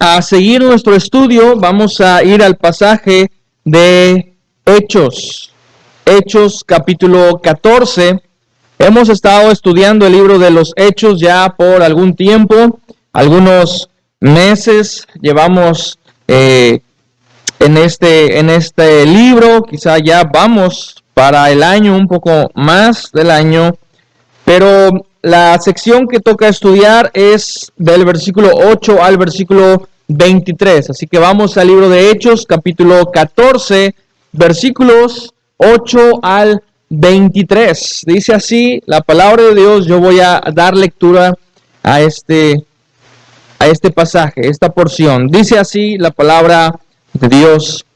a seguir nuestro estudio, vamos a ir al pasaje de Hechos. Hechos capítulo 14. Hemos estado estudiando el libro de los Hechos ya por algún tiempo, algunos meses llevamos en este libro, quizá ya vamos para el año, un poco más del año, pero la sección que toca estudiar es del versículo 8 al versículo 23. Así que vamos al libro de Hechos, capítulo 14, versículos 8 al 23. Dice así la palabra de Dios. Yo voy a dar lectura a este pasaje, esta porción. Dice así la palabra de Dios.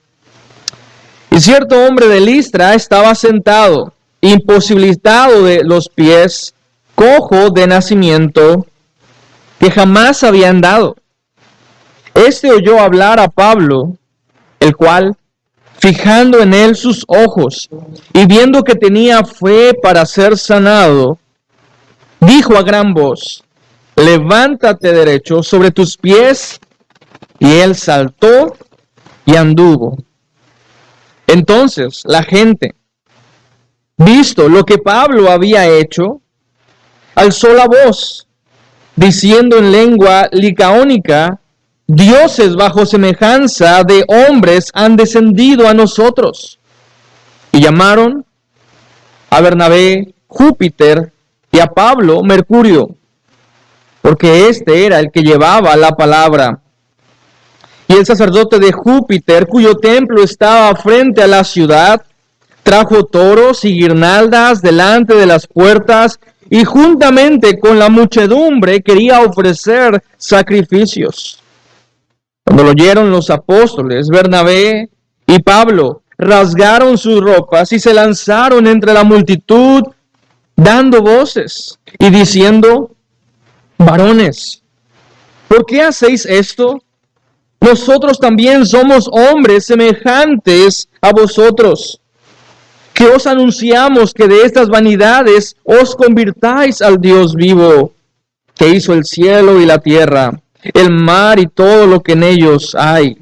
Y cierto hombre de Listra estaba sentado, imposibilitado de los pies, cojo de nacimiento, que jamás había andado. Este oyó hablar a Pablo, el cual, fijando en él sus ojos y viendo que tenía fe para ser sanado, dijo a gran voz: levántate derecho sobre tus pies. Y él saltó y anduvo. Entonces la gente, visto lo que Pablo había hecho, alzó la voz, diciendo en lengua licaónica: dioses bajo semejanza de hombres han descendido a nosotros. Y llamaron a Bernabé Júpiter y a Pablo Mercurio, porque este era el que llevaba la palabra. Y el sacerdote de Júpiter, cuyo templo estaba frente a la ciudad, trajo toros y guirnaldas delante de las puertas, y juntamente con la muchedumbre quería ofrecer sacrificios. Cuando lo oyeron los apóstoles, Bernabé y Pablo rasgaron sus ropas y se lanzaron entre la multitud, dando voces y diciendo: varones, ¿por qué hacéis esto? Nosotros también somos hombres semejantes a vosotros, que os anunciamos que de estas vanidades os convirtáis al Dios vivo, que hizo el cielo y la tierra, el mar y todo lo que en ellos hay.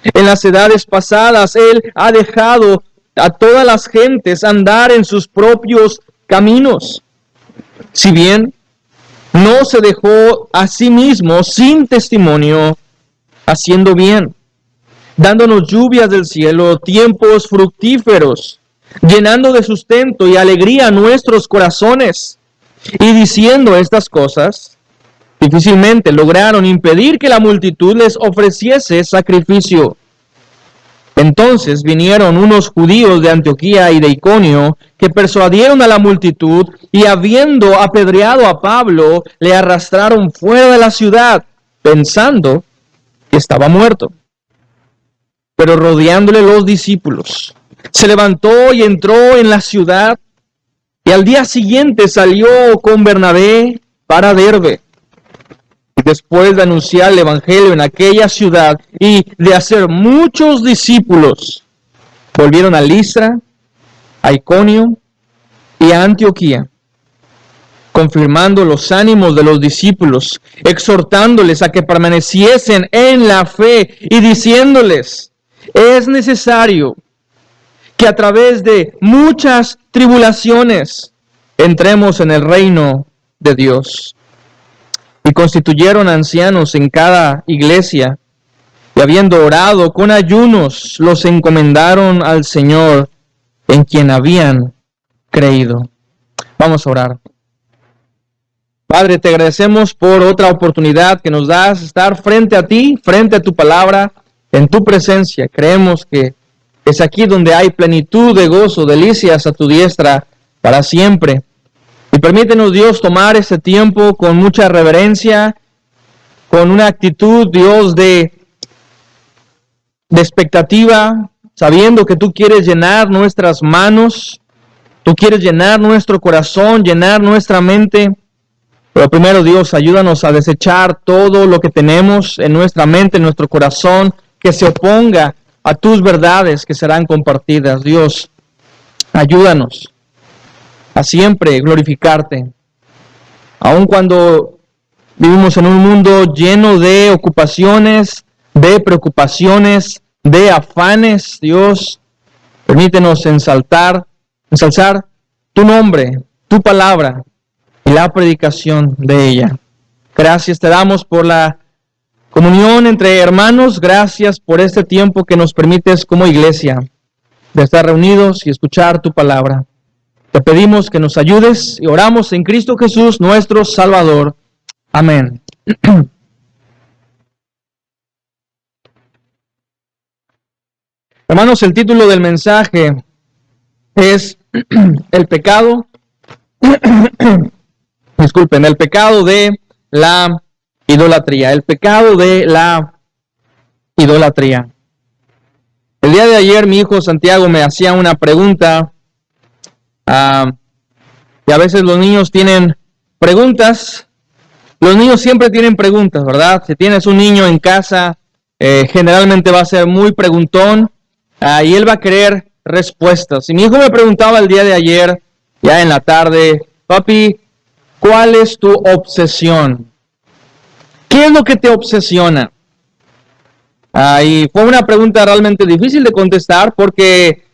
En las edades pasadas Él ha dejado a todas las gentes andar en sus propios caminos. Si bien no se dejó a sí mismo sin testimonio, haciendo bien, dándonos lluvias del cielo, tiempos fructíferos, llenando de sustento y alegría nuestros corazones. Y diciendo estas cosas, difícilmente lograron impedir que la multitud les ofreciese sacrificio. Entonces vinieron unos judíos de Antioquía y de Iconio, que persuadieron a la multitud, y habiendo apedreado a Pablo, le arrastraron fuera de la ciudad, pensando que estaba muerto. Pero rodeándole los discípulos, se levantó y entró en la ciudad, y al día siguiente salió con Bernabé para Derbe. Y después de anunciar el evangelio en aquella ciudad y de hacer muchos discípulos, volvieron a Listra, a Iconio y a Antioquía, confirmando los ánimos de los discípulos, exhortándoles a que permaneciesen en la fe y diciéndoles: es necesario que a través de muchas tribulaciones entremos en el reino de Dios. Y constituyeron ancianos en cada iglesia, y habiendo orado con ayunos, los encomendaron al Señor, en quien habían creído. Vamos a orar. Padre, te agradecemos por otra oportunidad que nos das, estar frente a ti, frente a tu palabra, en tu presencia. Creemos que es aquí donde hay plenitud de gozo, delicias a tu diestra para siempre. Y permítenos, Dios, tomar este tiempo con mucha reverencia, con una actitud, Dios, de expectativa, sabiendo que tú quieres llenar nuestras manos, tú quieres llenar nuestro corazón, llenar nuestra mente. Pero primero, Dios, ayúdanos a desechar todo lo que tenemos en nuestra mente, en nuestro corazón, que se oponga a tus verdades que serán compartidas. Dios, ayúdanos a siempre glorificarte. Aun cuando Vivimos en un mundo lleno de ocupaciones, de preocupaciones, de afanes. Dios, permítenos ensalzar tu nombre, tu palabra y la predicación de ella. Gracias te damos por la comunión entre hermanos. Gracias por este tiempo que nos permites como iglesia de estar reunidos y escuchar tu palabra. Te pedimos que nos ayudes y oramos en Cristo Jesús, nuestro Salvador. Amén. Hermanos, el título del mensaje es el pecado, disculpen, el pecado de la idolatría, el pecado de la idolatría. El día de ayer mi hijo Santiago me hacía una pregunta, y a veces los niños tienen preguntas. Los niños siempre tienen preguntas, ¿verdad? Si tienes un niño en casa, generalmente va a ser muy preguntón, y él va a querer respuestas. Y mi hijo me preguntaba el día de ayer, ya en la tarde, papi, ¿cuál es tu obsesión? ¿Qué es lo que te obsesiona? Y fue una pregunta realmente difícil de contestar porque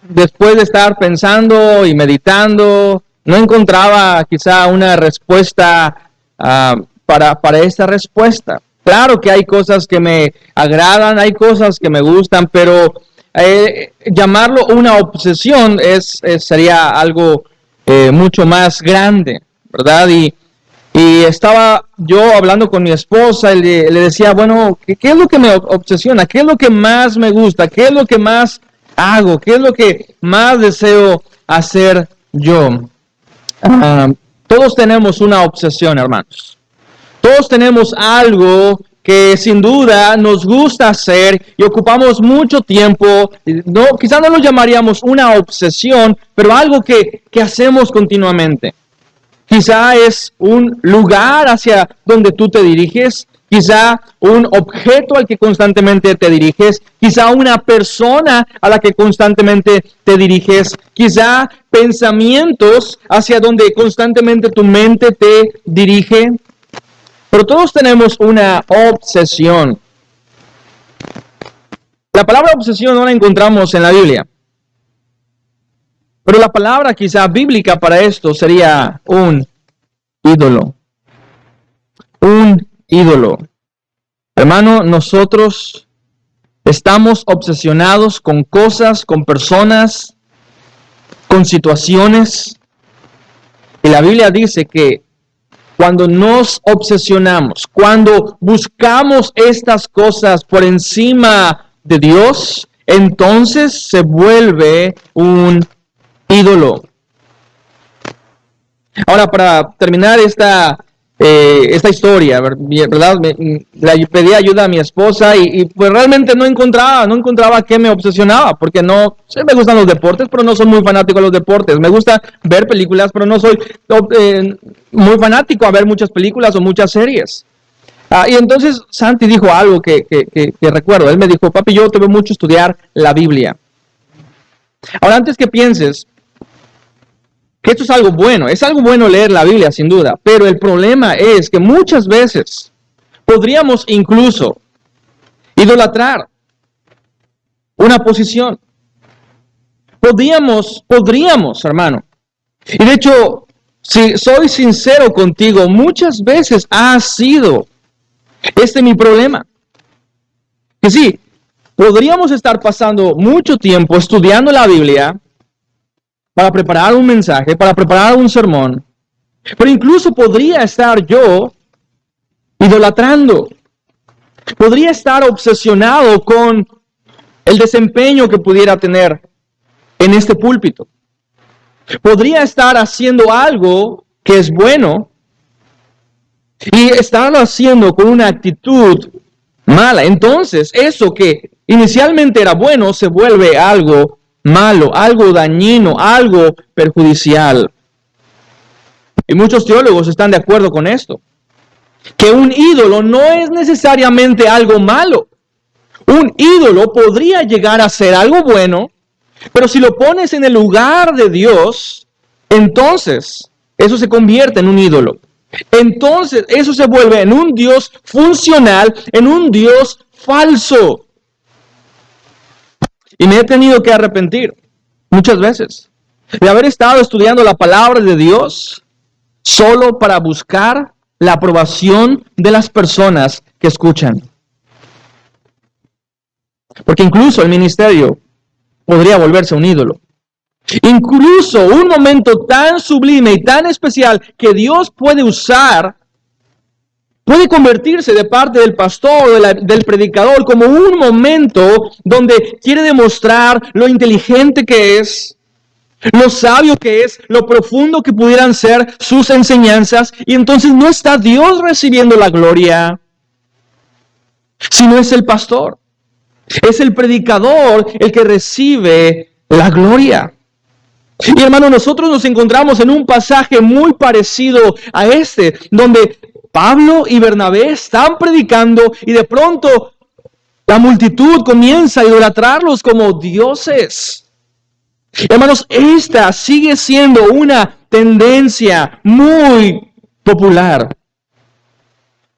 después de estar pensando y meditando, no encontraba quizá una respuesta para esta respuesta. Claro que hay cosas que me agradan, hay cosas que me gustan, pero llamarlo una obsesión sería algo mucho más grande, ¿verdad? Y estaba yo hablando con mi esposa y le decía, bueno, ¿qué es lo que me obsesiona? ¿Qué es lo que más me gusta? ¿Qué es lo que más hago? ¿Qué es lo que más deseo hacer yo? Todos tenemos una obsesión, hermanos. Todos tenemos algo que sin duda nos gusta hacer y ocupamos mucho tiempo. Quizás no lo llamaríamos una obsesión, pero algo que hacemos continuamente. Quizá es un lugar hacia donde tú te diriges, quizá un objeto al que constantemente te diriges, quizá una persona a la que constantemente te diriges, quizá pensamientos hacia donde constantemente tu mente te dirige. Pero todos tenemos una obsesión. La palabra obsesión no la encontramos en la Biblia. Pero la palabra quizá bíblica para esto sería un ídolo. Un ídolo. Hermano, nosotros estamos obsesionados con cosas, con personas, con situaciones. Y la Biblia dice que cuando nos obsesionamos, cuando buscamos estas cosas por encima de Dios, entonces se vuelve un ídolo. Ahora, para terminar esta historia, ¿verdad? Le pedí ayuda a mi esposa y pues realmente no encontraba qué me obsesionaba, porque sí me gustan los deportes, pero no soy muy fanático de los deportes. Me gusta ver películas, pero no soy muy fanático a ver muchas películas o muchas series. Y entonces Santi dijo algo que recuerdo. Él me dijo, papi, yo te veo mucho estudiar la Biblia. Ahora, antes que pienses que esto es algo bueno leer la Biblia, sin duda, pero el problema es que muchas veces podríamos incluso idolatrar una posición. Podríamos, hermano. Y de hecho, si soy sincero contigo, muchas veces ha sido mi problema. Que sí, podríamos estar pasando mucho tiempo estudiando la Biblia para preparar un mensaje, para preparar un sermón, pero incluso podría estar yo idolatrando. Podría estar obsesionado con el desempeño que pudiera tener en este púlpito. Podría estar haciendo algo que es bueno y estarlo haciendo con una actitud mala. Entonces, eso que inicialmente era bueno se vuelve algo malo, algo dañino, algo perjudicial. Y muchos teólogos están de acuerdo con esto. Que un ídolo no es necesariamente algo malo. Un ídolo podría llegar a ser algo bueno, pero si lo pones en el lugar de Dios, entonces eso se convierte en un ídolo. entonces eso se vuelve en un Dios funcional, en un Dios falso. Y me he tenido que arrepentir muchas veces de haber estado estudiando la palabra de Dios solo para buscar la aprobación de las personas que escuchan. Porque incluso el ministerio podría volverse un ídolo. Incluso un momento tan sublime y tan especial que Dios puede usar, puede convertirse de parte del pastor o del predicador como un momento donde quiere demostrar lo inteligente que es, lo sabio que es, lo profundo que pudieran ser sus enseñanzas, y entonces no está Dios recibiendo la gloria, sino es el pastor. Es el predicador el que recibe la gloria. Y hermano, nosotros nos encontramos en un pasaje muy parecido a este, donde Pablo y Bernabé están predicando y de pronto la multitud comienza a idolatrarlos como dioses. Hermanos, esta sigue siendo una tendencia muy popular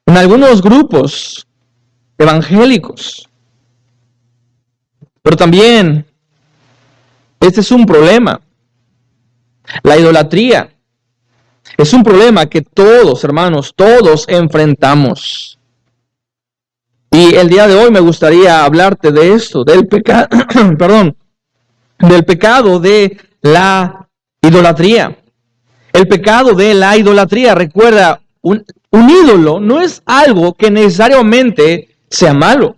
en algunos grupos evangélicos. Pero también este es un problema. La idolatría es un problema que todos, hermanos, todos enfrentamos. Y el día de hoy me gustaría hablarte de esto, del pecado, del pecado de la idolatría. El pecado de la idolatría. Recuerda, un ídolo no es algo que necesariamente sea malo.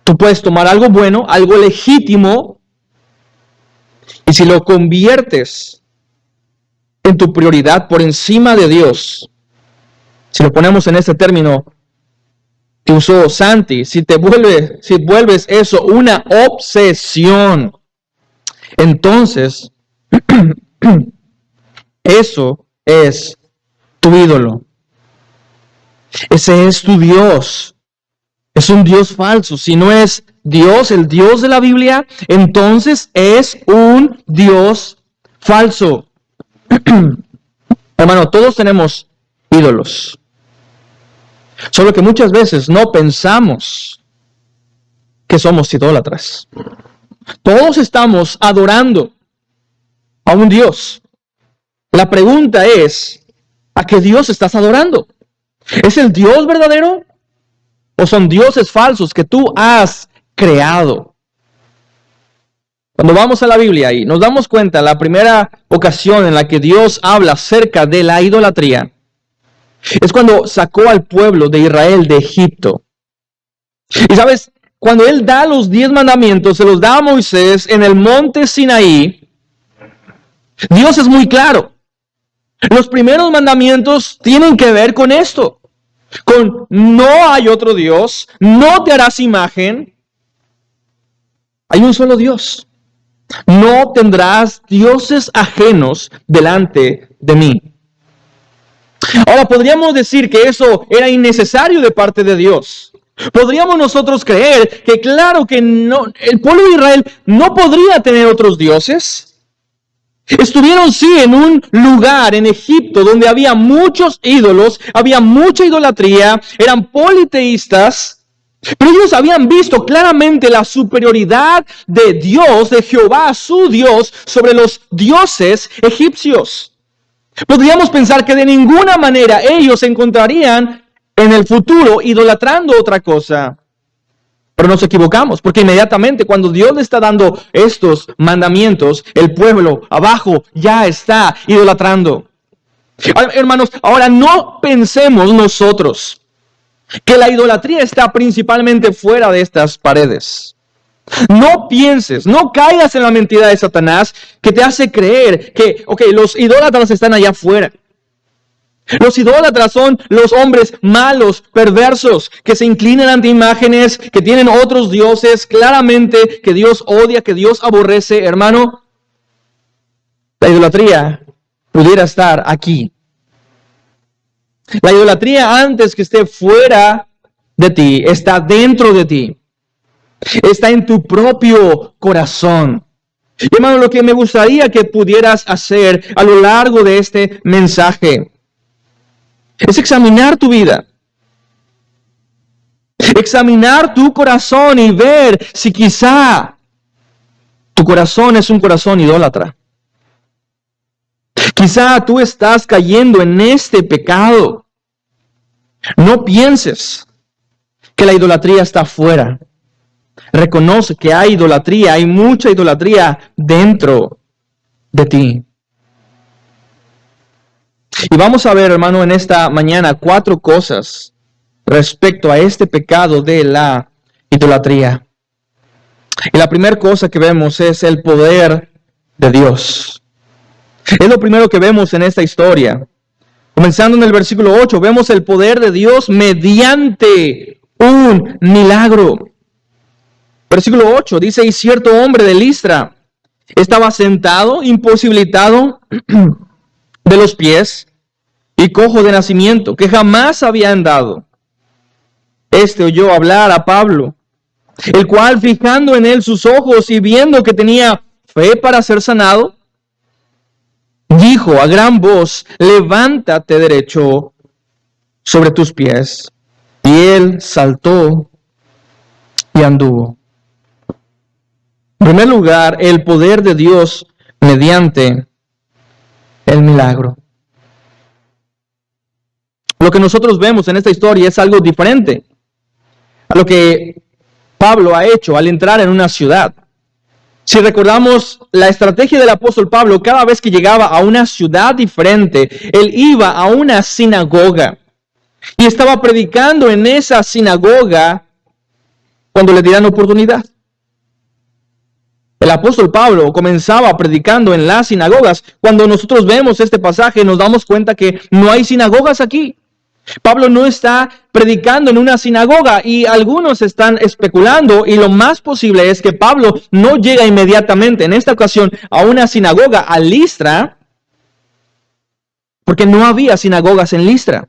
Tú puedes tomar algo bueno, algo legítimo, y si lo conviertes en tu prioridad por encima de Dios, si lo ponemos en este término que usó Santi, si vuelves eso una obsesión, entonces eso es tu ídolo. Ese es tu Dios. Es un Dios falso. Si no es Dios, el Dios de la Biblia, entonces es un Dios falso. Hermano, todos tenemos ídolos. Solo que muchas veces no pensamos que somos idólatras. Todos estamos adorando a un Dios. La pregunta es, ¿a qué Dios estás adorando? ¿Es el Dios verdadero? ¿O son dioses falsos que tú has creado? Cuando vamos a la Biblia y nos damos cuenta, la primera ocasión en la que Dios habla acerca de la idolatría es cuando sacó al pueblo de Israel de Egipto. Y sabes, cuando Él da los 10 mandamientos, se los da a Moisés en el monte Sinaí, Dios es muy claro. Los primeros mandamientos tienen que ver con esto. Con no hay otro Dios, no te harás imagen, hay un solo Dios. No tendrás dioses ajenos delante de mí. Ahora, podríamos decir que eso era innecesario de parte de Dios. Podríamos nosotros creer que claro que no, el pueblo de Israel no podría tener otros dioses. Estuvieron sí en un lugar en Egipto donde había muchos ídolos, había mucha idolatría, eran politeístas, pero ellos habían visto claramente la superioridad de Dios, de Jehová, su Dios, sobre los dioses egipcios. Podríamos pensar que de ninguna manera ellos se encontrarían en el futuro idolatrando otra cosa. Pero nos equivocamos, porque inmediatamente cuando Dios le está dando estos mandamientos, el pueblo abajo ya está idolatrando. Hermanos, ahora no pensemos nosotros que la idolatría está principalmente fuera de estas paredes. No pienses, no caigas en la mentira de Satanás que te hace creer que, los idólatras están allá afuera. Los idólatras son los hombres malos, perversos, que se inclinan ante imágenes, que tienen otros dioses, claramente que Dios odia, que Dios aborrece. Hermano, la idolatría pudiera estar aquí. La idolatría, antes que esté fuera de ti, está dentro de ti. Está en tu propio corazón. Hermano, lo que me gustaría que pudieras hacer a lo largo de este mensaje Es examinar tu vida. Examinar tu corazón y ver si quizá tu corazón es un corazón idólatra. Quizá tú estás cayendo en este pecado. No pienses que la idolatría está afuera. Reconoce que hay idolatría, hay mucha idolatría dentro de ti. Y vamos a ver, hermano, en esta mañana 4 cosas respecto a este pecado de la idolatría. Y la primera cosa que vemos es el poder de Dios. Es lo primero que vemos en esta historia. Comenzando en el versículo 8, vemos el poder de Dios mediante un milagro. Versículo 8 dice, y cierto hombre de Listra estaba sentado, imposibilitado de los pies y cojo de nacimiento, que jamás había andado. Este oyó hablar a Pablo, el cual, fijando en él sus ojos y viendo que tenía fe para ser sanado, dijo a gran voz, levántate derecho sobre tus pies. Y él saltó y anduvo. En primer lugar, el poder de Dios mediante el milagro. Lo que nosotros vemos en esta historia es algo diferente a lo que Pablo ha hecho al entrar en una ciudad. Si recordamos la estrategia del apóstol Pablo, cada vez que llegaba a una ciudad diferente, él iba a una sinagoga y estaba predicando en esa sinagoga cuando le dieran oportunidad. El apóstol Pablo comenzaba predicando en las sinagogas. Cuando nosotros vemos este pasaje, nos damos cuenta que no hay sinagogas aquí. Pablo no está predicando en una sinagoga y algunos están especulando y lo más posible es que Pablo no llega inmediatamente en esta ocasión a una sinagoga a Listra porque no había sinagogas en Listra.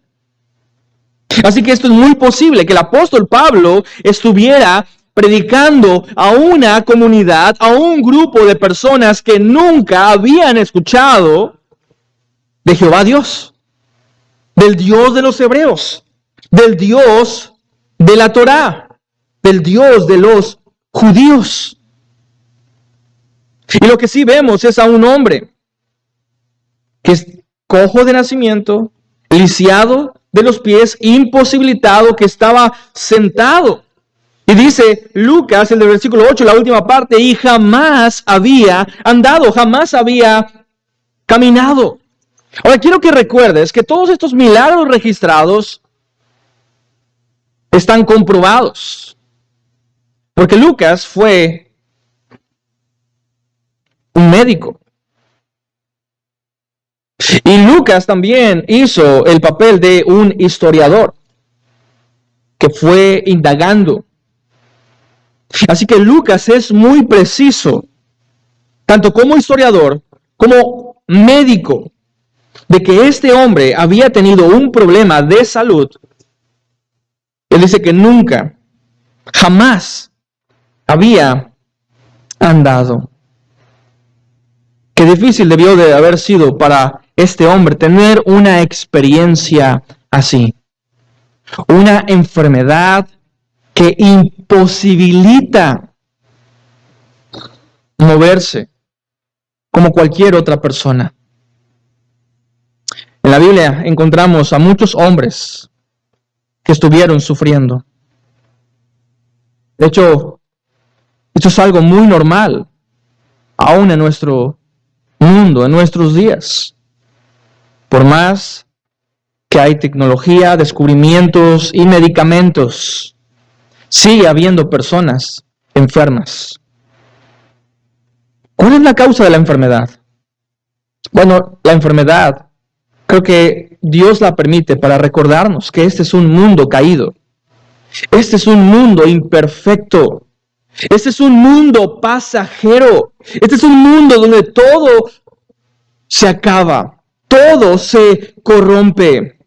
Así que esto es muy posible que el apóstol Pablo estuviera predicando a una comunidad, a un grupo de personas que nunca habían escuchado de Jehová Dios. Del Dios de los hebreos, del Dios de la Torá, del Dios de los judíos. Y lo que sí vemos es a un hombre que es cojo de nacimiento, lisiado de los pies, imposibilitado, que estaba sentado. Y dice Lucas, el del versículo 8, la última parte, y jamás había andado, jamás había caminado. Ahora quiero que recuerdes que todos estos milagros registrados están comprobados. Porque Lucas fue un médico. Y Lucas también hizo el papel de un historiador que fue indagando. Así que Lucas es muy preciso, tanto como historiador como médico, de que este hombre había tenido un problema de salud. Él dice que nunca, jamás había andado. Qué difícil debió de haber sido para este hombre tener una experiencia así. Una enfermedad que imposibilita moverse como cualquier otra persona. En la Biblia encontramos a muchos hombres que estuvieron sufriendo. De hecho, esto es algo muy normal, aún en nuestro mundo, en nuestros días. Por más que hay tecnología, descubrimientos y medicamentos, sigue habiendo personas enfermas. ¿Cuál es la causa de la enfermedad? Bueno, la enfermedad creo que Dios la permite para recordarnos que este es un mundo caído. Este es un mundo imperfecto. Este es un mundo pasajero. Este es un mundo donde todo se acaba. Todo se corrompe.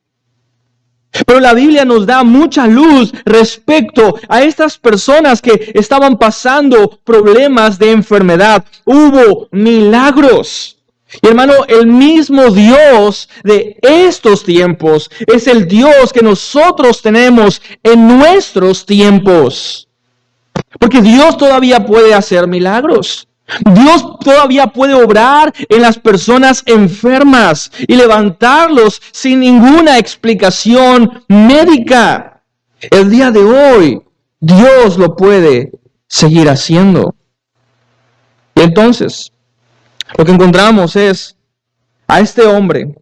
Pero la Biblia nos da mucha luz respecto a estas personas que estaban pasando problemas de enfermedad. Hubo milagros. Y hermano, el mismo Dios de estos tiempos es el Dios que nosotros tenemos en nuestros tiempos. Porque Dios todavía puede hacer milagros. Dios todavía puede obrar en las personas enfermas y levantarlos sin ninguna explicación médica. El día de hoy, Dios lo puede seguir haciendo. Y entonces, lo que encontramos es a este hombre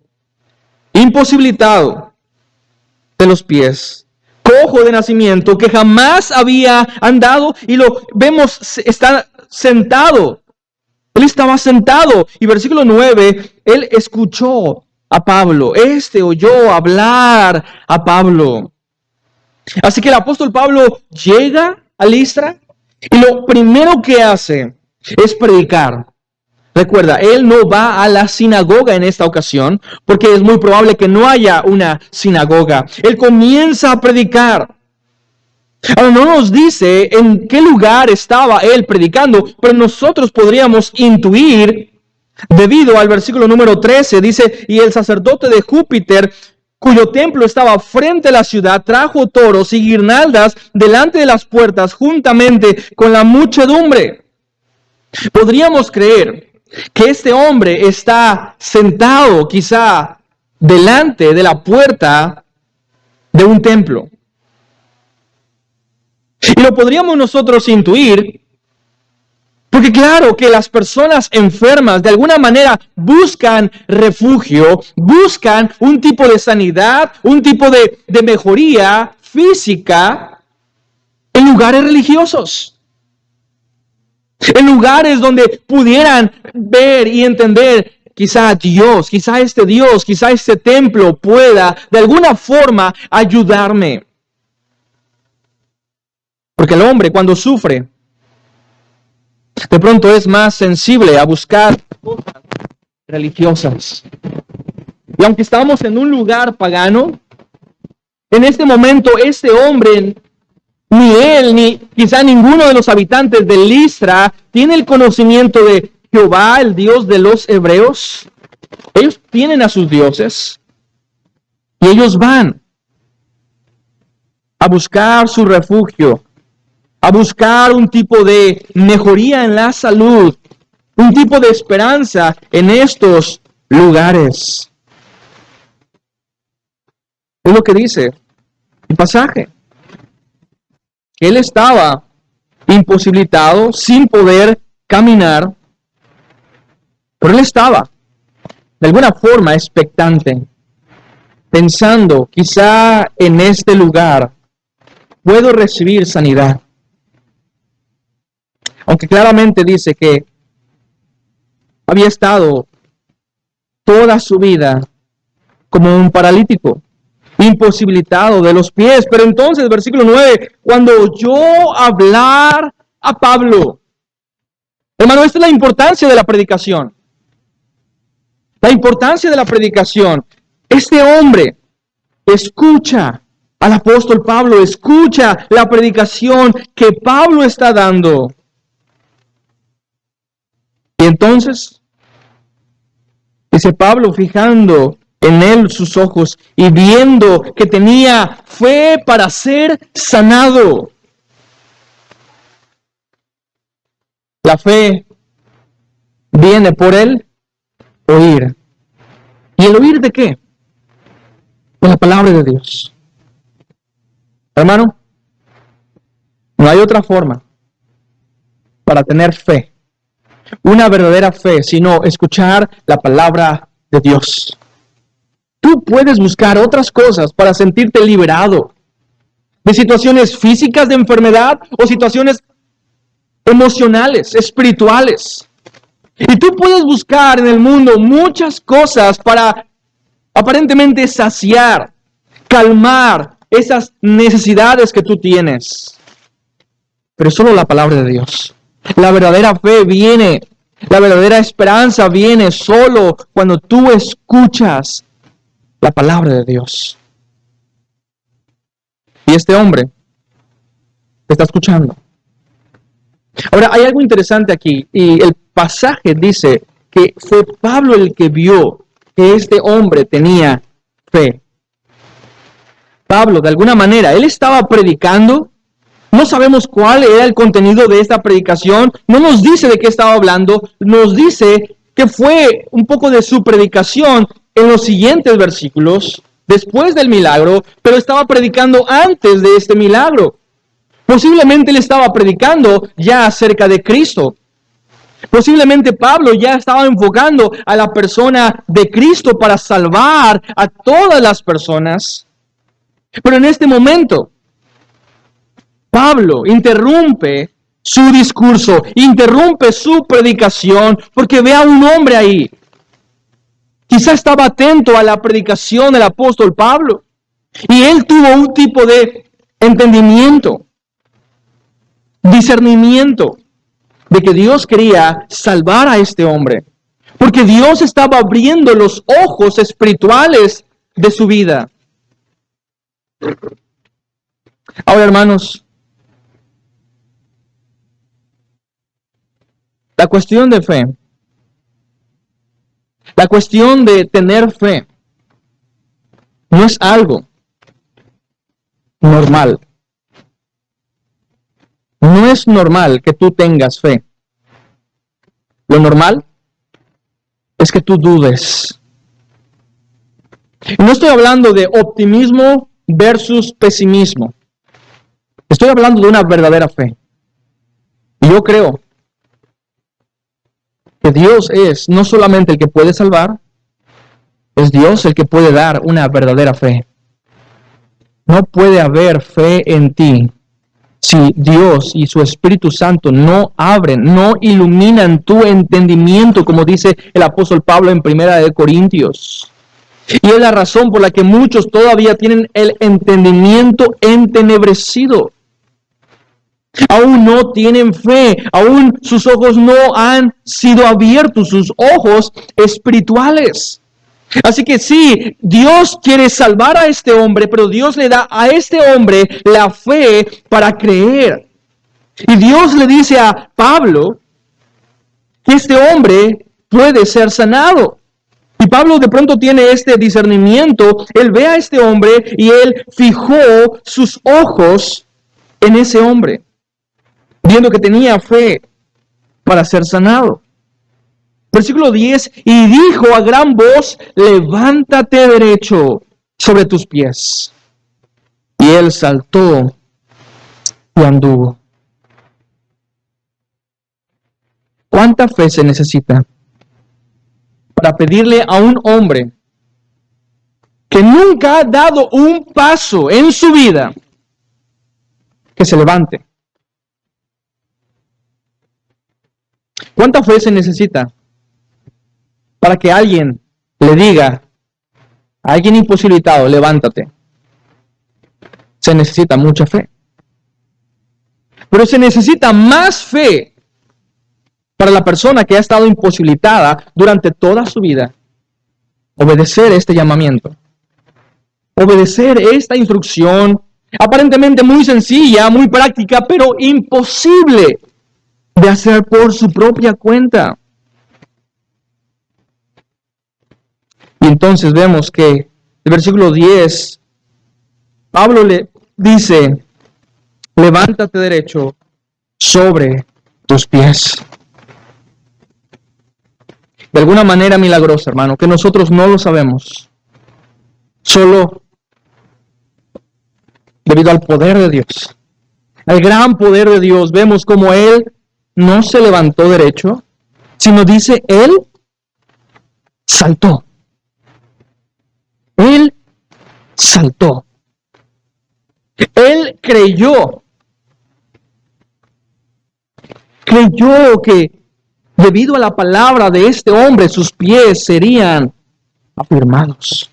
imposibilitado de los pies, cojo de nacimiento, que jamás había andado, y lo vemos, está sentado. Él estaba sentado, y versículo 9, él escuchó a Pablo, oyó hablar a Pablo. Así que el apóstol Pablo llega a Listra, y lo primero que hace es predicar. Recuerda, él no va a la sinagoga en esta ocasión, porque es muy probable que no haya una sinagoga. Él comienza a predicar. Ahora no nos dice en qué lugar estaba él predicando, pero nosotros podríamos intuir, debido al versículo número 13, dice, y el sacerdote de Júpiter, cuyo templo estaba frente a la ciudad, trajo toros y guirnaldas delante de las puertas, juntamente con la muchedumbre. Podríamos creer que este hombre está sentado quizá delante de la puerta de un templo. Y lo podríamos nosotros intuir, porque claro que las personas enfermas de alguna manera buscan refugio, buscan un tipo de sanidad, un tipo de mejoría física en lugares religiosos. En lugares donde pudieran ver y entender, quizá Dios, quizá este templo pueda de alguna forma ayudarme. Porque el hombre cuando sufre, de pronto es más sensible a buscar cosas religiosas. Y aunque estamos en un lugar pagano, en este momento este hombre, ni él, ni quizá ninguno de los habitantes de Listra tiene el conocimiento de Jehová, el Dios de los hebreos. Ellos tienen a sus dioses y ellos van a buscar su refugio, a buscar un tipo de mejoría en la salud, un tipo de esperanza en estos lugares. Es lo que dice el pasaje. Él estaba imposibilitado, sin poder caminar, pero él estaba de alguna forma expectante, pensando, quizá en este lugar puedo recibir sanidad. Aunque claramente dice que había estado toda su vida como un paralítico, imposibilitado de los pies. Pero entonces, versículo 9, cuando oyó hablar a Pablo. Hermano, esta es la importancia de la predicación. La importancia de la predicación. Este hombre escucha al apóstol Pablo, escucha la predicación que Pablo está dando. Y entonces, dice Pablo, fijando en él sus ojos y viendo que tenía fe para ser sanado. La fe viene por el oír. ¿Y el oír de qué? De la palabra de Dios. Hermano, no hay otra forma para tener fe, una verdadera fe, sino escuchar la palabra de Dios. Tú puedes buscar otras cosas para sentirte liberado de situaciones físicas de enfermedad o situaciones emocionales, espirituales. Y tú puedes buscar en el mundo muchas cosas para aparentemente saciar, calmar esas necesidades que tú tienes. Pero solo la palabra de Dios. La verdadera fe viene, la verdadera esperanza viene solo cuando tú escuchas la palabra de Dios. Y este hombre está escuchando. Ahora, hay algo interesante aquí, y el pasaje dice que fue Pablo el que vio que este hombre tenía fe. Pablo, de alguna manera, él estaba predicando. No sabemos cuál era el contenido de esta predicación. No nos dice de qué estaba hablando. Nos dice que fue un poco de su predicación en los siguientes versículos, después del milagro, pero estaba predicando antes de este milagro. Posiblemente él estaba predicando ya acerca de Cristo. Posiblemente Pablo ya estaba enfocando a la persona de Cristo para salvar a todas las personas. Pero en este momento, Pablo interrumpe su discurso, interrumpe su predicación, porque ve a un hombre ahí. Quizá estaba atento a la predicación del apóstol Pablo, y él tuvo un tipo de entendimiento, discernimiento, de que Dios quería salvar a este hombre, porque Dios estaba abriendo los ojos espirituales de su vida. Ahora, hermanos, la cuestión de fe, la cuestión de tener fe, no es algo normal. No es normal que tú tengas fe. Lo normal es que tú dudes. No estoy hablando de optimismo versus pesimismo. Estoy hablando de una verdadera fe. Y yo creo que Dios es no solamente el que puede salvar, es Dios el que puede dar una verdadera fe. No puede haber fe en ti si Dios y su Espíritu Santo no abren, no iluminan tu entendimiento, como dice el apóstol Pablo en 1 Corintios. Y es la razón por la que muchos todavía tienen el entendimiento entenebrecido. Aún no tienen fe, aún sus ojos no han sido abiertos, sus ojos espirituales. Así que sí, Dios quiere salvar a este hombre, pero Dios le da a este hombre la fe para creer. Y Dios le dice a Pablo que este hombre puede ser sanado. Y Pablo de pronto tiene este discernimiento, él ve a este hombre y él fijó sus ojos en ese hombre, viendo que tenía fe para ser sanado. Versículo 10, y dijo a gran voz, levántate derecho sobre tus pies. Y él saltó y anduvo. ¿Cuánta fe se necesita para pedirle a un hombre que nunca ha dado un paso en su vida que se levante? ¿Cuánta fe se necesita para que alguien le diga a alguien imposibilitado, levántate? Se necesita mucha fe. Pero se necesita más fe para la persona que ha estado imposibilitada durante toda su vida. Obedecer este llamamiento. Obedecer esta instrucción, aparentemente muy sencilla, muy práctica, pero imposible de hacer por su propia cuenta. Y entonces vemos que el versículo 10, Pablo le dice, levántate derecho sobre tus pies. De alguna manera milagrosa, hermano, que nosotros no lo sabemos. Solo debido al poder de Dios, al gran poder de Dios, vemos como Él no se levantó derecho, sino dice, Él saltó. Él saltó. Él creyó que debido a la palabra de este hombre, sus pies serían afirmados.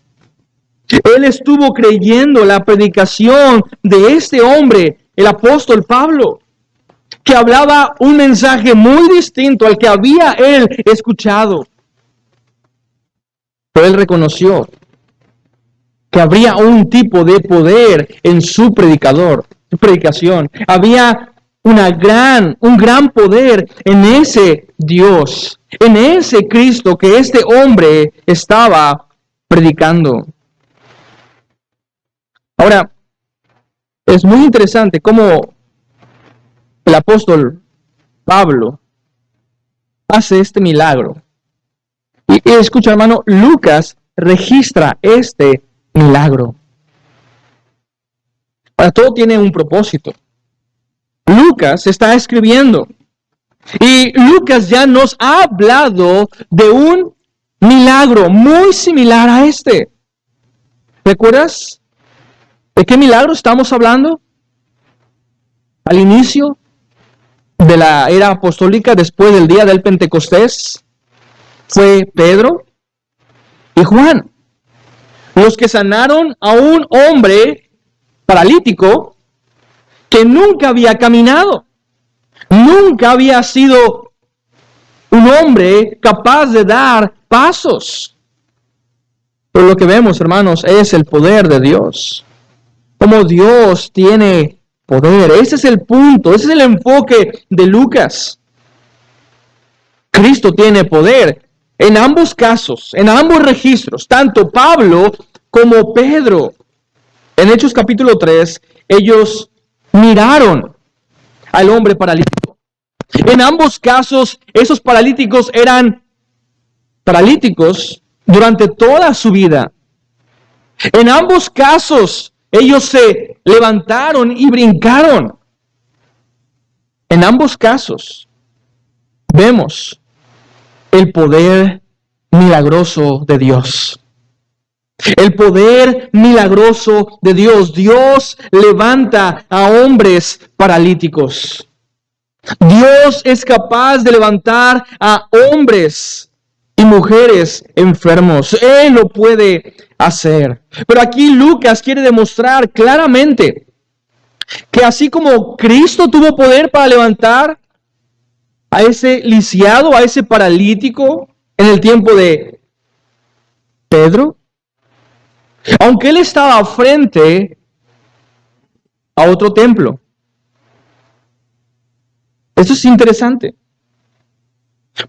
Él estuvo creyendo la predicación de este hombre, el apóstol Pablo, que hablaba un mensaje muy distinto al que había él escuchado. Pero él reconoció que habría un tipo de poder en su predicación. Había un gran poder en ese Dios, en ese Cristo que este hombre estaba predicando. Ahora, es muy interesante cómo el apóstol Pablo hace este milagro. Y escucha, hermano, Lucas registra este milagro. Ahora, todo tiene un propósito. Lucas está escribiendo. Y Lucas ya nos ha hablado de un milagro muy similar a este. ¿Recuerdas de qué milagro estamos hablando? Al inicio de la era apostólica, después del día del Pentecostés, fue Pedro y Juan, los que sanaron a un hombre paralítico que nunca había caminado, nunca había sido un hombre capaz de dar pasos. Pero lo que vemos, hermanos, es el poder de Dios. Como Dios tiene poder. Ese es el punto, ese es el enfoque de Lucas. Cristo tiene poder. En ambos casos, en ambos registros, tanto Pablo como Pedro, en Hechos capítulo 3, ellos miraron al hombre paralítico. En ambos casos, esos paralíticos eran paralíticos durante toda su vida. En ambos casos, ellos se levantaron y brincaron. En ambos casos, vemos el poder milagroso de Dios. El poder milagroso de Dios. Dios levanta a hombres paralíticos. Dios es capaz de levantar a hombres y mujeres enfermos. Él lo puede hacer. Pero aquí Lucas quiere demostrar claramente que así como Cristo tuvo poder para levantar a ese lisiado, a ese paralítico en el tiempo de Pedro, aunque él estaba frente a otro templo. Esto es interesante,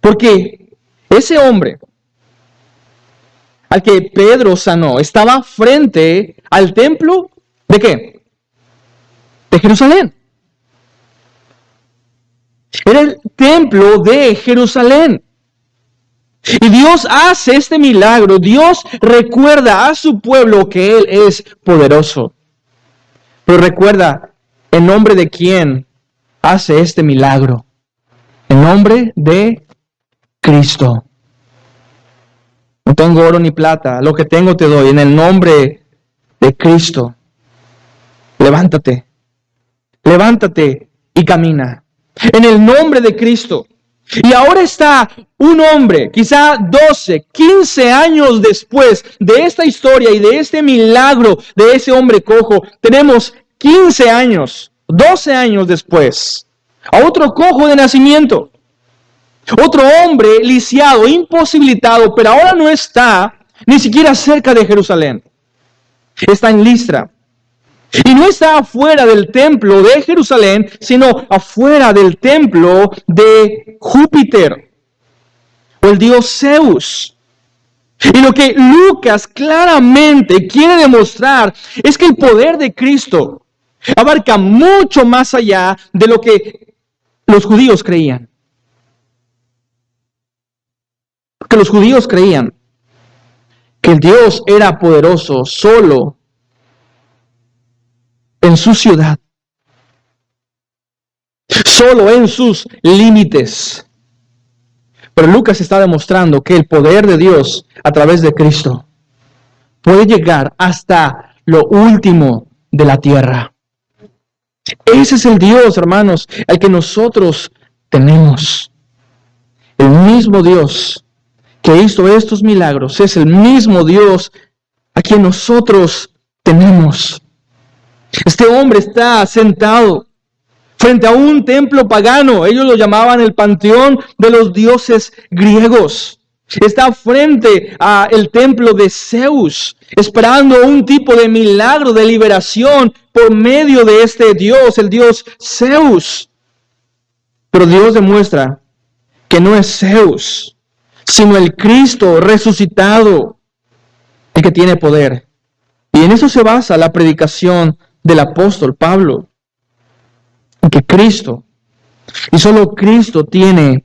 porque ese hombre al que Pedro sanó estaba frente al templo ¿de qué? De Jerusalén. Era el templo de Jerusalén. Y Dios hace este milagro. Dios recuerda a su pueblo que Él es poderoso. Pero recuerda, ¿en nombre de quién hace este milagro? En nombre de Cristo. No tengo oro ni plata, lo que tengo te doy. En el nombre de Cristo. Levántate. Levántate y camina. En el nombre de Cristo. Y ahora está un hombre, quizá 12, 15 años después de esta historia y de este milagro de ese hombre cojo, tenemos 15 años, 12 años después, a otro cojo de nacimiento, otro hombre lisiado, imposibilitado, pero ahora no está ni siquiera cerca de Jerusalén, está en Listra. Y no está afuera del templo de Jerusalén, sino afuera del templo de Júpiter, o el dios Zeus. Y lo que Lucas claramente quiere demostrar es que el poder de Cristo abarca mucho más allá de lo que los judíos creían. Porque los judíos creían que el Dios era poderoso solo en su ciudad, solo en sus límites. Pero Lucas está demostrando que el poder de Dios a través de Cristo puede llegar hasta lo último de la tierra. Ese es el Dios, hermanos, al que nosotros tenemos. El mismo Dios que hizo estos milagros es el mismo Dios a quien nosotros tenemos. Este hombre está sentado frente a un templo pagano. Ellos lo llamaban el panteón de los dioses griegos. Está frente al templo de Zeus, esperando un tipo de milagro de liberación por medio de este dios, el dios Zeus. Pero Dios demuestra que no es Zeus, sino el Cristo resucitado el que tiene poder. Y en eso se basa la predicación del apóstol Pablo. En que Cristo, y solo Cristo tiene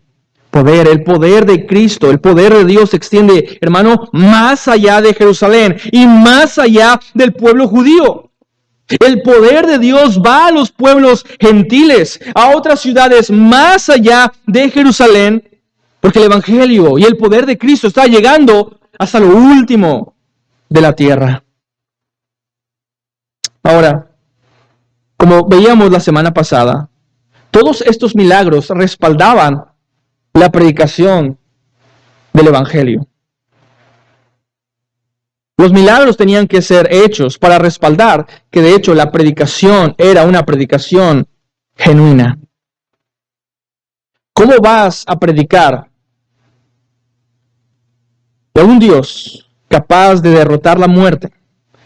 poder. El poder de Cristo, el poder de Dios se extiende, hermano, más allá de Jerusalén y más allá del pueblo judío. El poder de Dios va a los pueblos gentiles, a otras ciudades más allá de Jerusalén, porque el Evangelio y el poder de Cristo está llegando hasta lo último de la tierra. Ahora, como veíamos la semana pasada, todos estos milagros respaldaban la predicación del Evangelio. Los milagros tenían que ser hechos para respaldar que de hecho la predicación era una predicación genuina. ¿Cómo vas a predicar de un Dios capaz de derrotar la muerte,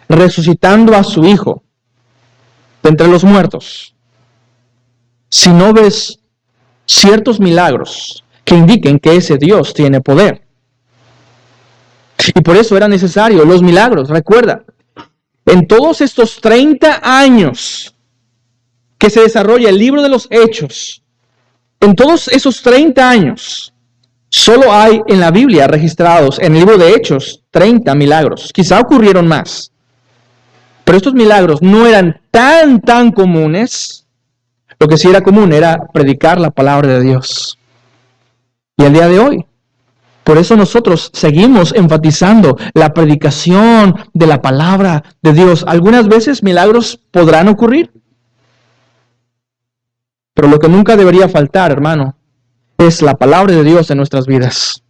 resucitando a su Hijo de entre los muertos, si no ves ciertos milagros que indiquen que ese Dios tiene poder? Y por eso eran necesarios los milagros. Recuerda, en todos estos 30 años que se desarrolla el libro de los Hechos, en todos esos 30 años, solo hay en la Biblia registrados, en el libro de Hechos, 30 milagros. Quizá ocurrieron más, pero estos milagros no eran tan comunes. Lo que sí era común era predicar la palabra de Dios. Y el día de hoy, por eso nosotros seguimos enfatizando la predicación de la palabra de Dios. Algunas veces milagros podrán ocurrir, pero lo que nunca debería faltar, hermano, es la palabra de Dios en nuestras vidas.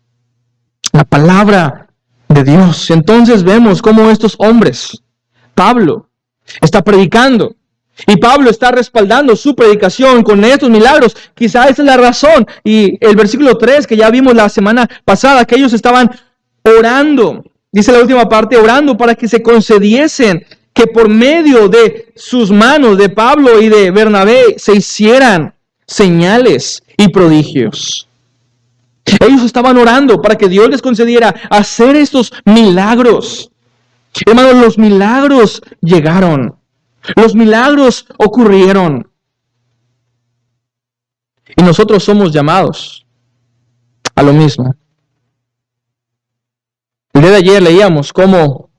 La palabra de Dios. Entonces vemos cómo estos hombres, Pablo, está predicando. Y Pablo está respaldando su predicación con estos milagros. Quizá esa es la razón. Y el versículo 3 que ya vimos la semana pasada, que ellos estaban orando. Dice la última parte, orando para que se concediesen que por medio de sus manos, de Pablo y de Bernabé, se hicieran señales y prodigios. Ellos estaban orando para que Dios les concediera hacer estos milagros. Hermanos, los milagros llegaron. Los milagros ocurrieron. Y nosotros somos llamados a lo mismo. El día de ayer leíamos cómo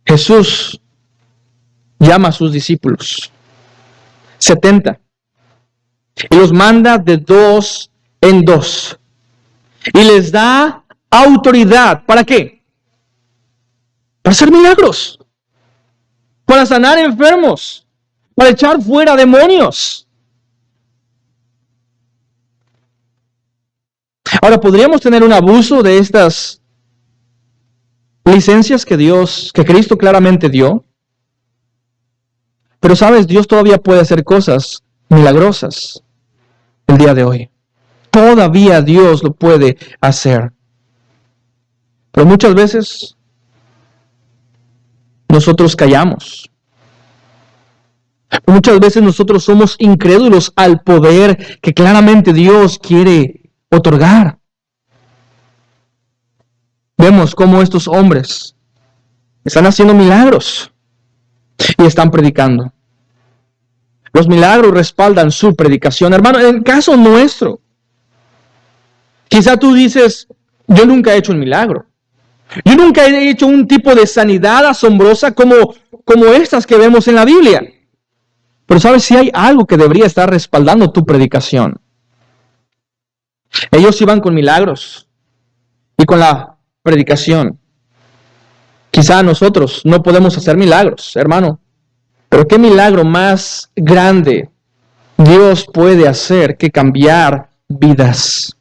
Jesús llama a sus discípulos, 70, y los manda de 2 en 2. Y les da autoridad. ¿Para qué? Para hacer milagros. Para sanar enfermos, para echar fuera demonios. Ahora, ¿podríamos tener un abuso de estas licencias que Cristo claramente dio? Pero sabes, Dios todavía puede hacer cosas milagrosas el día de hoy. Todavía Dios lo puede hacer. Pero muchas veces nosotros callamos. Muchas veces nosotros somos incrédulos al poder que claramente Dios quiere otorgar. Vemos cómo estos hombres están haciendo milagros y están predicando. Los milagros respaldan su predicación. Hermano, en el caso nuestro, quizá tú dices, yo nunca he hecho un milagro. Yo nunca he hecho un tipo de sanidad asombrosa como estas que vemos en la Biblia. Pero sabes, si hay algo que debería estar respaldando tu predicación. Ellos iban con milagros y con la predicación. Quizá nosotros no podemos hacer milagros, hermano. Pero qué milagro más grande Dios puede hacer que cambiar vidas.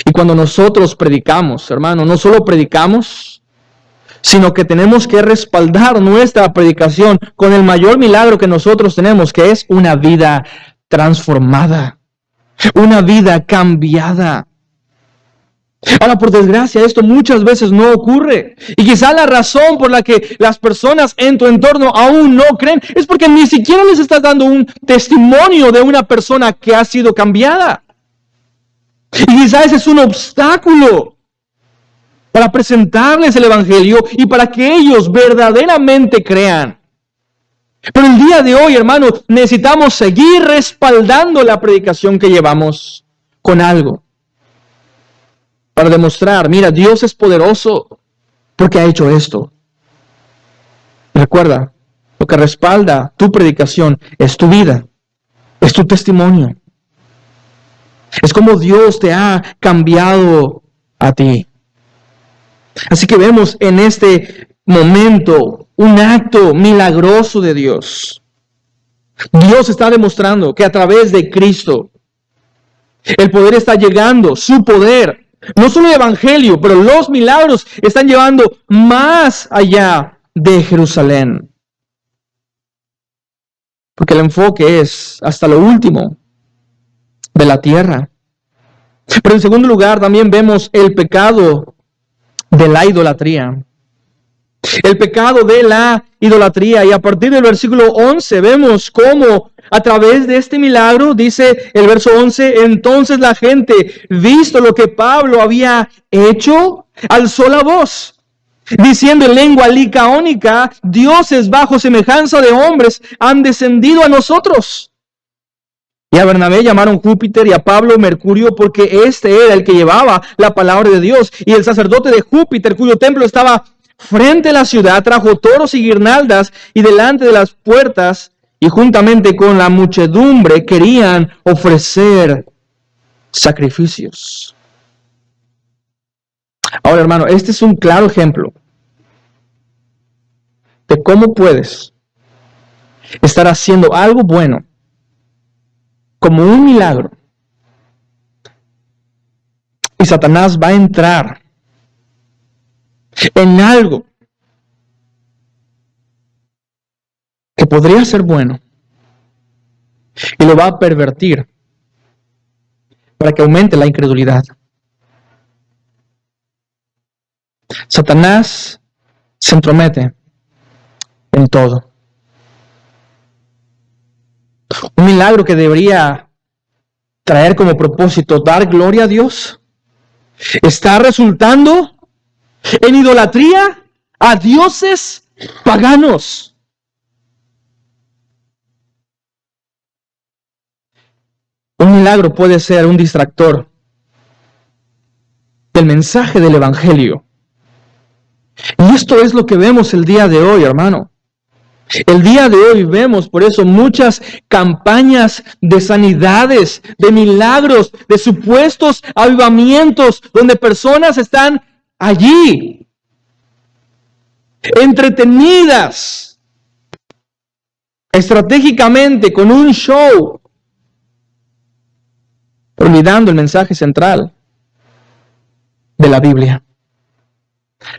Y cuando nosotros predicamos, hermano, no solo predicamos, sino que tenemos que respaldar nuestra predicación con el mayor milagro que nosotros tenemos, que es una vida transformada, una vida cambiada. Ahora, por desgracia, esto muchas veces no ocurre. Y quizá la razón por la que las personas en tu entorno aún no creen es porque ni siquiera les estás dando un testimonio de una persona que ha sido cambiada. Y quizá ese es un obstáculo para presentarles el Evangelio y para que ellos verdaderamente crean. Pero el día de hoy, hermanos, necesitamos seguir respaldando la predicación que llevamos con algo. Para demostrar, mira, Dios es poderoso porque ha hecho esto. Recuerda, lo que respalda tu predicación es tu vida, es tu testimonio. Es como Dios te ha cambiado a ti. Así que vemos en este momento un acto milagroso de Dios. Dios está demostrando que a través de Cristo el poder está llegando, su poder. No solo el Evangelio, pero los milagros están llevando más allá de Jerusalén. Porque el enfoque es hasta lo último de la tierra. Pero en segundo lugar también vemos el pecado de la idolatría. El pecado de la idolatría. Y a partir del versículo 11 vemos cómo a través de este milagro, dice el verso 11, entonces la gente, visto lo que Pablo había hecho, alzó la voz, diciendo en lengua licaónica, dioses bajo semejanza de hombres han descendido a nosotros. Y a Bernabé llamaron Júpiter y a Pablo Mercurio, porque este era el que llevaba la palabra de Dios. Y el sacerdote de Júpiter, cuyo templo estaba frente a la ciudad, trajo toros y guirnaldas, y delante de las puertas y juntamente con la muchedumbre querían ofrecer sacrificios. Ahora, hermano, este es un claro ejemplo de cómo puedes estar haciendo algo bueno, como un milagro, y Satanás va a entrar en algo que podría ser bueno y lo va a pervertir para que aumente la incredulidad. Satanás se entromete en todo. Un milagro que debería traer como propósito dar gloria a Dios está resultando en idolatría a dioses paganos. Un milagro puede ser un distractor del mensaje del Evangelio. Y esto es lo que vemos el día de hoy, hermano. El día de hoy vemos por eso muchas campañas de sanidades, de milagros, de supuestos avivamientos, donde personas están allí, entretenidas, estratégicamente, con un show, olvidando el mensaje central de la Biblia,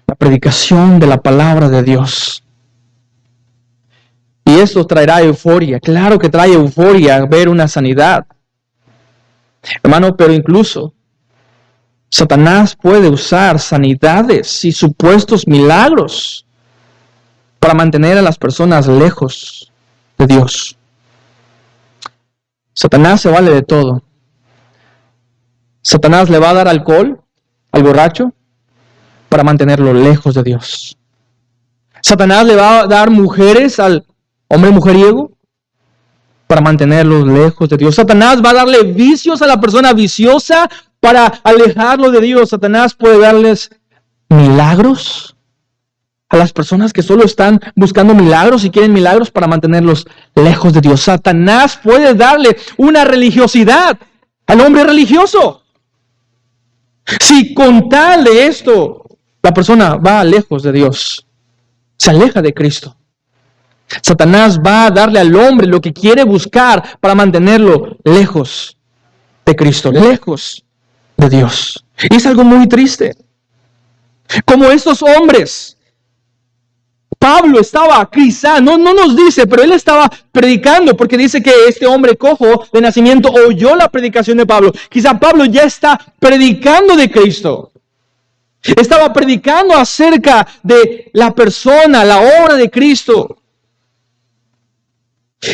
la predicación de la palabra de Dios. Y esto traerá euforia. Claro que trae euforia ver una sanidad. Hermano, pero incluso Satanás puede usar sanidades y supuestos milagros para mantener a las personas lejos de Dios. Satanás se vale de todo. Satanás le va a dar alcohol al borracho para mantenerlo lejos de Dios. Satanás le va a dar mujeres al hombre mujeriego para mantenerlos lejos de Dios. Satanás va a darle vicios a la persona viciosa para alejarlo de Dios. Satanás puede darles milagros a las personas que solo están buscando milagros y quieren milagros para mantenerlos lejos de Dios. Satanás puede darle una religiosidad al hombre religioso. Si con tal de esto la persona va lejos de Dios, se aleja de Cristo, Satanás va a darle al hombre lo que quiere buscar para mantenerlo lejos de Cristo, lejos de Dios. Y es algo muy triste. Como estos hombres Pablo estaba quizá, no nos dice, pero él estaba predicando, porque dice que este hombre cojo de nacimiento oyó la predicación de Pablo. Quizá Pablo ya está predicando de Cristo. Estaba predicando acerca de la persona, la obra de Cristo.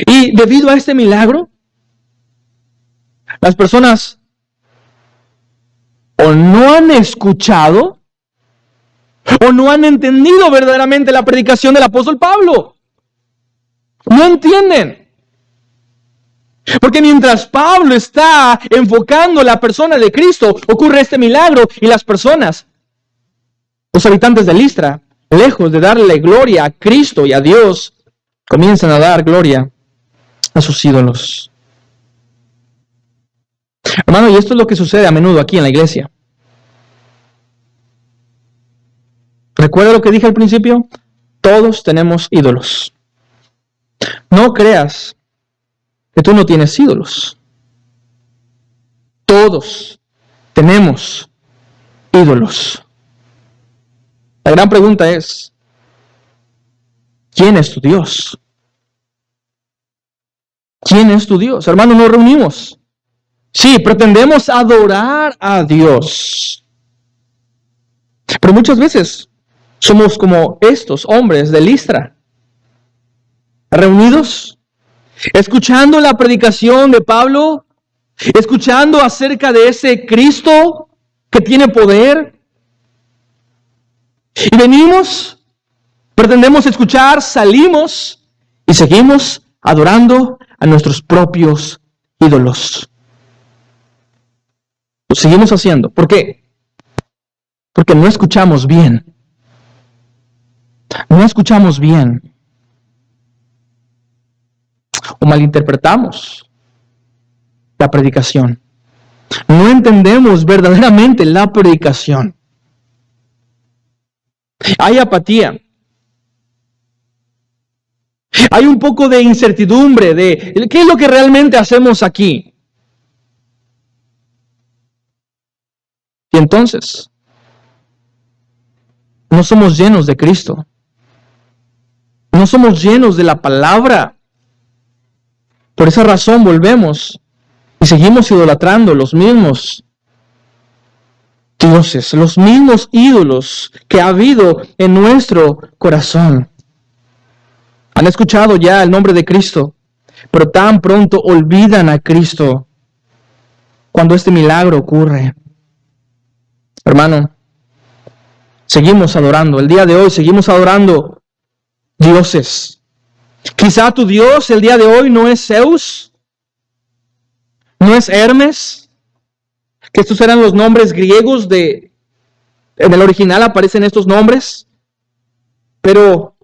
Y debido a este milagro, las personas o no han escuchado o no han entendido verdaderamente la predicación del apóstol Pablo. No entienden. Porque mientras Pablo está enfocando la persona de Cristo, ocurre este milagro y las personas, los habitantes de Listra, lejos de darle gloria a Cristo y a Dios, comienzan a dar gloria a sus ídolos. Hermano, y esto es lo que sucede a menudo aquí en la iglesia. ¿Recuerda lo que dije al principio? Todos tenemos ídolos. No creas que tú no tienes ídolos. Todos tenemos ídolos. La gran pregunta es, ¿quién es tu Dios? ¿Quién es tu Dios? Hermano, nos reunimos. Sí, pretendemos adorar a Dios. Pero muchas veces somos como estos hombres de Listra, reunidos, escuchando la predicación de Pablo, escuchando acerca de ese Cristo que tiene poder. Y venimos, pretendemos escuchar, salimos y seguimos adorando a nuestros propios ídolos. Lo seguimos haciendo. ¿Por qué? Porque no escuchamos bien. No escuchamos bien. O malinterpretamos la predicación. No entendemos verdaderamente la predicación. Hay apatía. Hay un poco de incertidumbre de qué es lo que realmente hacemos aquí. Y entonces, no somos llenos de Cristo. No somos llenos de la palabra. Por esa razón volvemos y seguimos idolatrando los mismos dioses, los mismos ídolos que ha habido en nuestro corazón. Han escuchado ya el nombre de Cristo, pero tan pronto olvidan a Cristo cuando este milagro ocurre. Hermano, seguimos adorando. El día de hoy seguimos adorando dioses. Quizá tu Dios el día de hoy no es Zeus, no es Hermes, que estos eran los nombres griegos en el original aparecen estos nombres, pero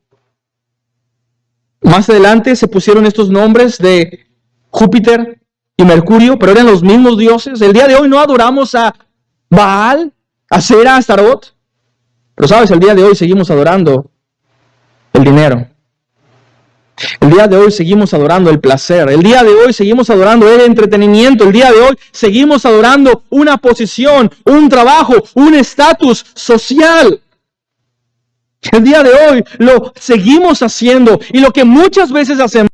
más adelante se pusieron estos nombres de Júpiter y Mercurio, pero eran los mismos dioses. El día de hoy no adoramos a Baal, a Sera, a Astarot, pero sabes, el día de hoy seguimos adorando el dinero. El día de hoy seguimos adorando el placer. El día de hoy seguimos adorando el entretenimiento. El día de hoy seguimos adorando una posición, un trabajo, un estatus social. El día de hoy lo seguimos haciendo y lo que muchas veces hacemos